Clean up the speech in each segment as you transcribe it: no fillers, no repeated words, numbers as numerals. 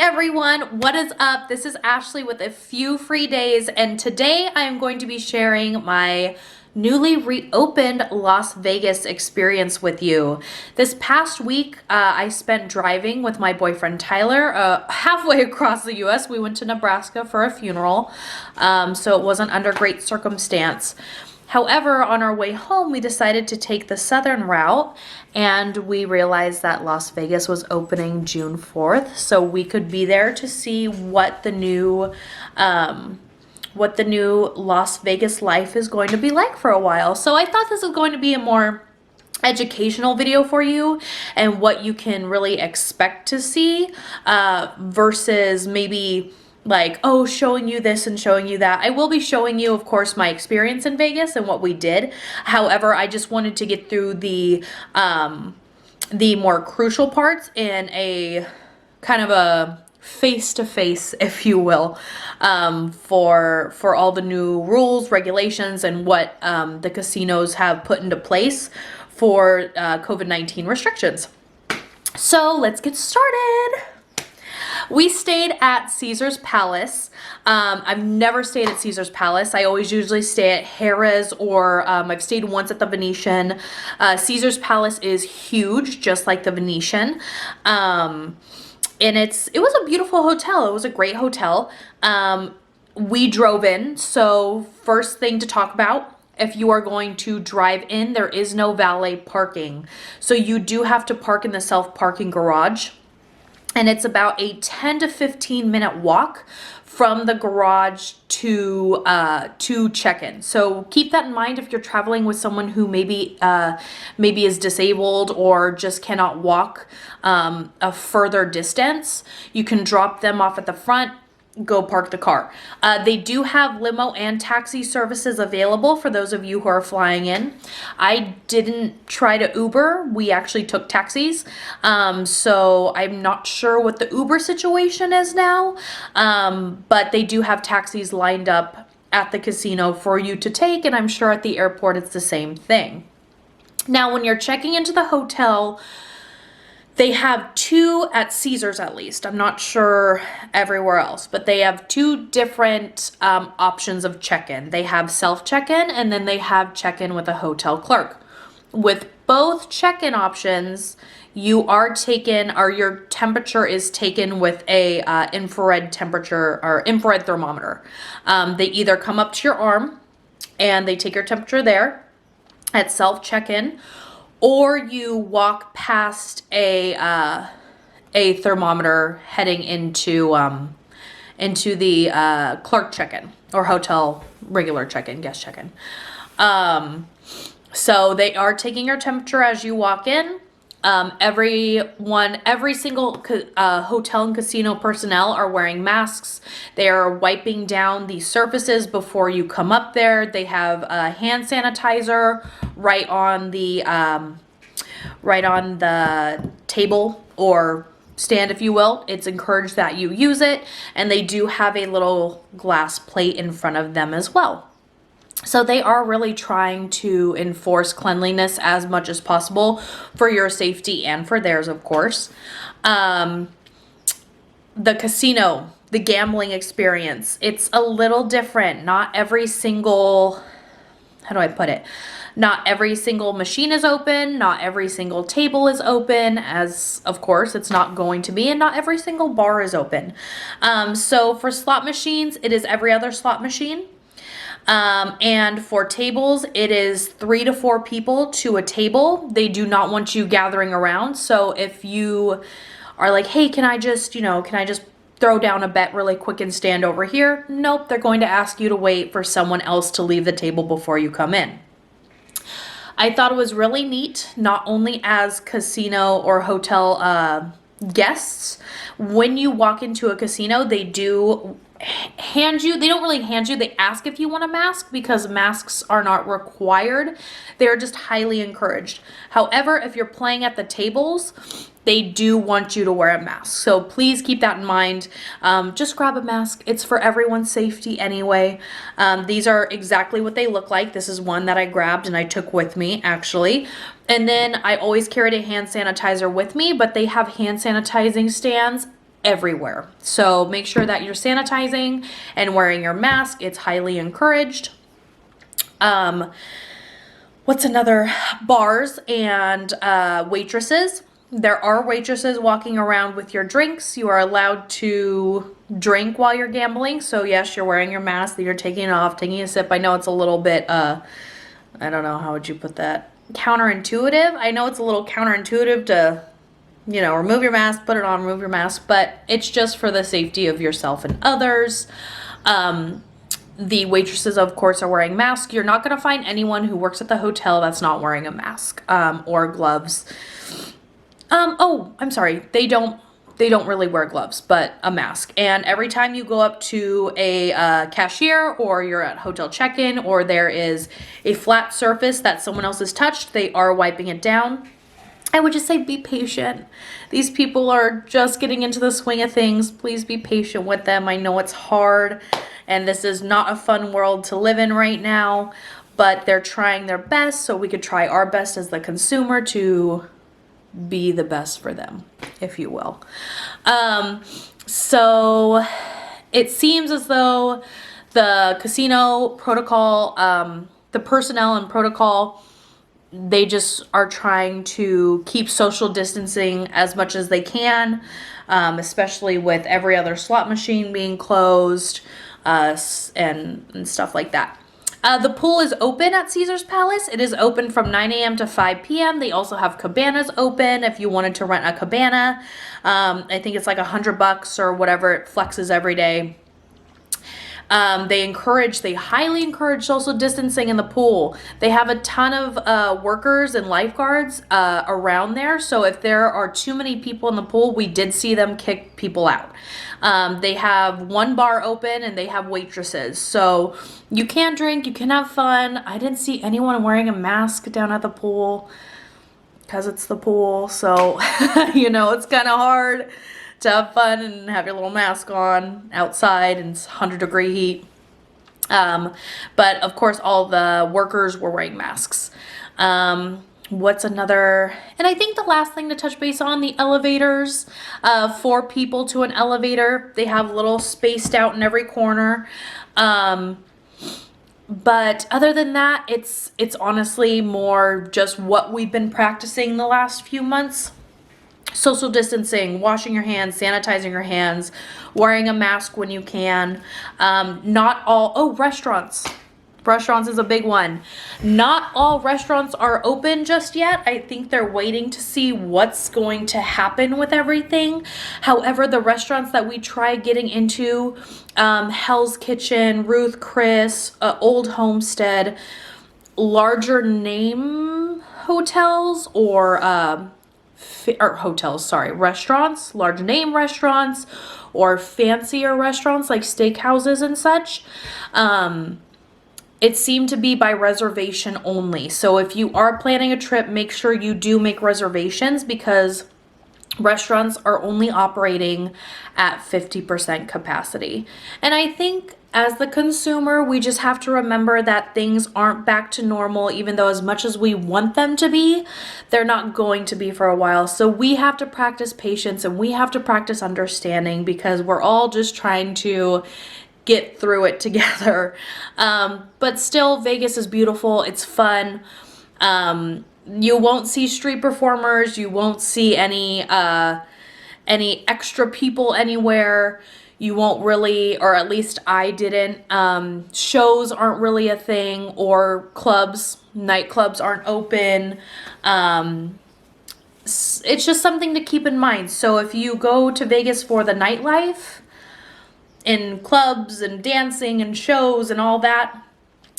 everyone, what is up? This is Ashley with a few free days, and today I am going to be sharing my newly reopened Las Vegas experience with you. This past week, I spent driving with my boyfriend Tyler halfway across the US. We went to Nebraska for a funeral, so it wasn't under great circumstance. However, on our way home, we decided to take the southern route, and we realized that Las Vegas was opening June 4th, so we could be there to see what the new Las Vegas life is going to be like for a while. So I thought this was going to be a more educational video for you and what you can really expect to see versus maybe like, oh, showing you this and showing you that. I will be showing you, of course, my experience in Vegas and what we did. However, I just wanted to get through the more crucial parts in a kind of a face-to-face, if you will, for all the new rules, regulations, and what the casinos have put into place for COVID-19 restrictions. So let's get started. We stayed at Caesar's Palace. I've never stayed at Caesar's Palace. I always usually stay at Harrah's, or I've stayed once at the Venetian. Caesar's Palace is huge, just like the Venetian. And it was a beautiful hotel. It was a great hotel. We drove in. So first thing to talk about, if you are going to drive in, there is no valet parking. So you do have to park in the self-parking garage. And it's about a 10 to 15 minute walk from the garage to check-in. So keep that in mind if you're traveling with someone who maybe is disabled or just cannot walk a further distance. You can drop them off at the front, go park the car. They do have limo and taxi services available for those of you who are flying in. I didn't try to Uber. We actually took taxis. So I'm not sure what the Uber situation is now. But they do have taxis lined up at the casino for you to take, and I'm sure at the airport it's the same thing. Now, when you're checking into the hotel, they have two, at Caesar's at least, I'm not sure everywhere else, but they have two different options of check-in. They have self-check-in, and then they have check-in with a hotel clerk. With both check-in options, you are taken, or your temperature is taken with a infrared temperature or infrared thermometer. They either come up to your arm and they take your temperature there at self-check-in, or you walk past a thermometer heading into the clerk check-in or hotel regular check-in, guest check-in. So they are taking your temperature as you walk in. Every single hotel and casino personnel are wearing masks. They are wiping down the surfaces before you come up there. They have hand sanitizer right on the table or stand, if you will. It's encouraged that you use it, and they do have a little glass plate in front of them as well. So they are really trying to enforce cleanliness as much as possible for your safety and for theirs, of course. The casino, the gambling experience, it's a little different. Not every single, how do I put it? Not every single machine is open. Not every single table is open, as of course it's not going to be, and not every single bar is open. So for slot machines, it is every other slot machine. And for tables, it is 3 to 4 people to a table. They do not want you gathering around. So if you are like, hey, can I just throw down a bet really quick and stand over here? Nope, they're going to ask you to wait for someone else to leave the table before you come in. I thought it was really neat, not only as casino or hotel guests. When you walk into a casino, they do hand you, they don't really hand you, they ask if you want a mask, because masks are not required. They're just highly encouraged. However, if you're playing at the tables, they do want you to wear a mask. So please keep that in mind. Just grab a mask. It's for everyone's safety anyway. These are exactly what they look like. This is one that I grabbed and I took with me, actually. And then I always carried a hand sanitizer with me, but they have hand sanitizing stands everywhere. So make sure that you're sanitizing and wearing your mask. It's highly encouraged. What's another? Bars and waitresses. There are waitresses walking around with your drinks. You are allowed to drink while you're gambling. So yes, you're wearing your mask, that you're taking it off, taking a sip. I know it's a little bit, I don't know, how would you put that? Counterintuitive. I know it's a little counterintuitive to, you know, remove your mask, put it on, remove your mask, but it's just for the safety of yourself and others. The waitresses, of course, are wearing masks. You're not going to find anyone who works at the hotel that's not wearing a mask, or gloves. Oh, I'm sorry. They don't really wear gloves, but a mask. And every time you go up to a cashier, or you're at hotel check-in, or there is a flat surface that someone else has touched, they are wiping it down. I would just say be patient. These people are just getting into the swing of things. Please be patient with them. I know it's hard, and this is not a fun world to live in right now, but they're trying their best, so we could try our best as the consumer to be the best for them, if you will. So it seems as though the casino protocol, the personnel and protocol, they just are trying to keep social distancing as much as they can, especially with every other slot machine being closed, and stuff like that. The pool is open at Caesars Palace. It is open from 9 a.m. to 5 p.m. They also have cabanas open if you wanted to rent a cabana. I think it's like $100 or whatever. It flexes every day. They highly encourage social distancing in the pool. They have a ton of workers and lifeguards around there. So if there are too many people in the pool, we did see them kick people out. They have one bar open and they have waitresses. So you can drink, you can have fun. I didn't see anyone wearing a mask down at the pool because it's the pool. So, you know, it's kind of hard to have fun and have your little mask on outside in 100-degree heat. But of course, all the workers were wearing masks. What's another? And I think the last thing to touch base on, the elevators, 4 people to an elevator. They have little spaced out in every corner. But other than that, it's honestly more just what we've been practicing the last few months. Social distancing, washing your hands, sanitizing your hands, wearing a mask when you can. Restaurants. Restaurants is a big one. Not all restaurants are open just yet. I think they're waiting to see what's going to happen with everything. However, the restaurants that we tried getting into, Hell's Kitchen, Ruth Chris, Old Homestead, larger name hotels restaurants, large name restaurants, or fancier restaurants like steakhouses and such. It seemed to be by reservation only. So if you are planning a trip, make sure you do make reservations, because restaurants are only operating at 50% capacity. And I think as the consumer, we just have to remember that things aren't back to normal, even though as much as we want them to be, they're not going to be for a while. So we have to practice patience and we have to practice understanding, because we're all just trying to get through it together. But still, Vegas is beautiful. It's fun. You won't see street performers. You won't see any extra people anywhere. You won't really, or at least I didn't. Shows aren't really a thing, or nightclubs aren't open. It's just something to keep in mind. So if you go to Vegas for the nightlife, in clubs and dancing and shows and all that,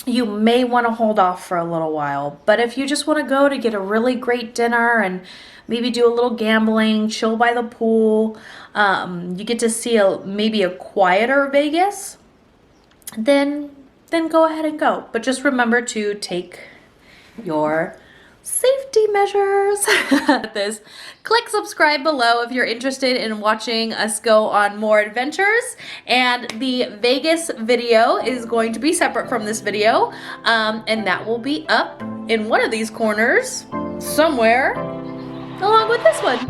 you may want to hold off for a little while. But if you just want to go to get a really great dinner and maybe do a little gambling, chill by the pool, you get to see maybe a quieter Vegas, then go ahead and go. But just remember to take your safety measures. Click subscribe below if you're interested in watching us go on more adventures, and the Vegas video is going to be separate from this video, and that will be up in one of these corners somewhere along with this one.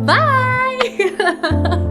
Bye. Bye!